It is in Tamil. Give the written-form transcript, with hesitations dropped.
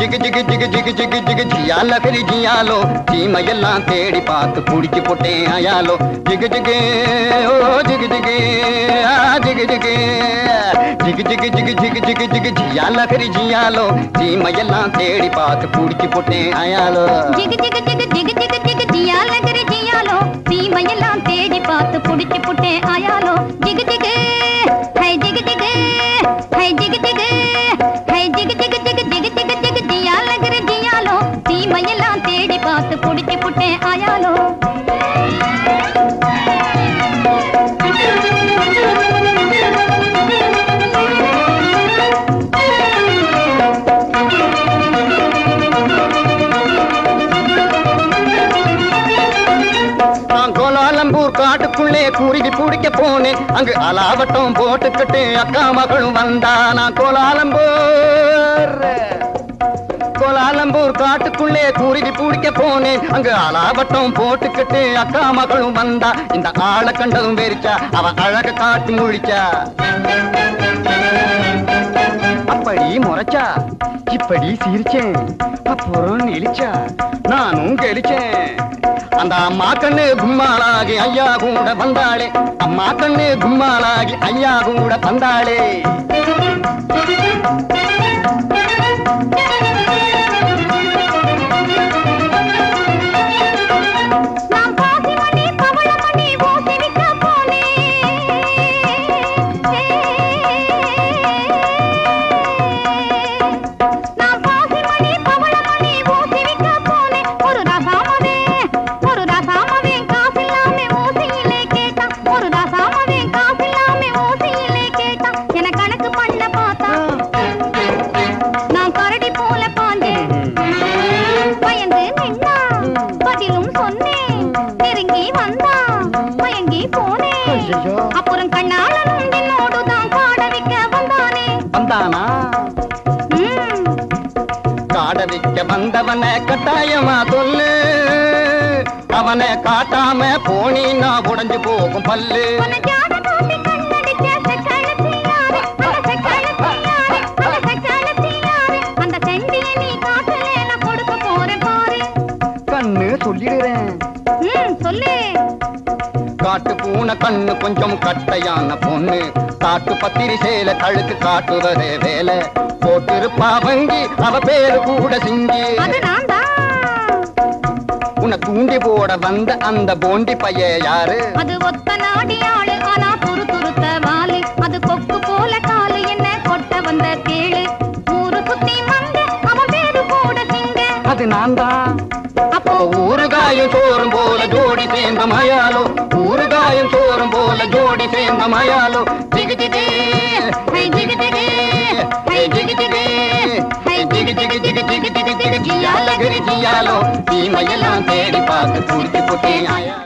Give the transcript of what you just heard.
ஜிகு ஜிகு ஜிகு ஜிகு ஜிகு ஜிகு ஜியால கரி ஜியாலோ சீமையெல்லாம் தேடி பார்த்து குடிச்சு போட்டேன் ஆயாலோ ஜிகு ஜிகு ஓ ஜிகு ஜிகு ஜிகு ஜிகு ஜிகு ஜிகு ஜிகு ஜிகு ஜிகு ஜிகு ஜியால கரி ஜியாலோ சீமையெல்லாம் தேடி பார்த்து குடிச்சு போட்டேன் ஆயாலோ ஜிகு ஜிகு ஜிகு ஜிகு ஜிகு ஜிகு ஜியால கரி ஜியாலோ சீமையெல்லாம் தேடி பார்த்து குடிச்சு போட்டேன் ஆயாலோ ஜிகு ஜிகு ஹை ஜிகு ஜிகு ஹை ஜிகு ஜிகு ஹை ஜிகு ஜிகு ஜிகு ஜிகு ஜிகு ஜிகு ஜியால கரி ஜியாலோ சீமையெல்லாம் தேடி பார்த்து குடிச்சு போட்டேன் ஆயாலோ காட்டுக்குள்ளே குருவி பிடிக்க போனேன் அங்கு அலாவட்டம் போட்டுக்கிட்டு அக்கா மகளும் வந்தா நான் கோலாலம்பூர் காட்டுக்குள்ளே குருவி பிடிக்க போனேன் அங்கு அலாவட்டம் போட்டுக்கிட்டு அக்கா மகளும் வந்தா இந்த ஆளை கண்டதும் வெறிச்சா அவ அழக காட்டி முழிச்சா அப்படி முறைச்சா இப்படி சிரிச்சேன் அப்புறம் நெளிச்சா நானும் கெளிச்சேன் அந்த அம்மா கண்ணு கும்மாளாகி ஐயா கூட வந்தாளே அம்மா கண்ணு கும்மாளாகி ஐயா கூட வந்தாளே அப்புறம் கண்ணாளனும் என்னோடுதான் காட வைக்க வந்தானே வந்தானா காட வைக்க வந்தவனை கட்டாயமா சொல்லு அவனை காட்டாம போனீன்னா உடைஞ்சு போகும் பல்லு அந்த செண்டியை நீ காட்டல கொடுக்க போறேன் பாரு கண்ணு சொல்லிடுறேன் சொல்லு காட்டு பூனை கண்ணு கொஞ்சம் கட்டையான பொண்ணு காட்டு பத்திரி சேல கழுத்து காட்டுவதே வேலை போட்டிருப்பா வங்கி அவ பேரு கூட சிங்கி உன்னை தூண்டி போட வந்த அந்த போண்டி பைய யாரு அது ஒத்த நாடி ஆளு ஆனா துரு துருத்த வாலு அது கொக்கு போல காலு என்ன கொட்ட வந்த கேளு ஊரு சுத்தி வந்த அவ பேரு கூட சிங்க அது நான் தான் அப்போ ஊறுகாயும் சோறும் போல ஜோடி சேர்ந்த மயாலோ ஊறுகாயும் சோறும் போல ஜோடி சேர்ந்த மயாலோ ஜிகு ஜிகு ஹை ஜிகு ஜிகு ஹை ஜிகு ஜிகு ஹை ஜிகு ஜிகு ஜிகு ஜிகு ஜிகு ஜிகு ஜியால கரி ஜியாலோ சீமையெல்லாம் தேடி பார்த்து குடிச்சு போட்டேன் ஆயா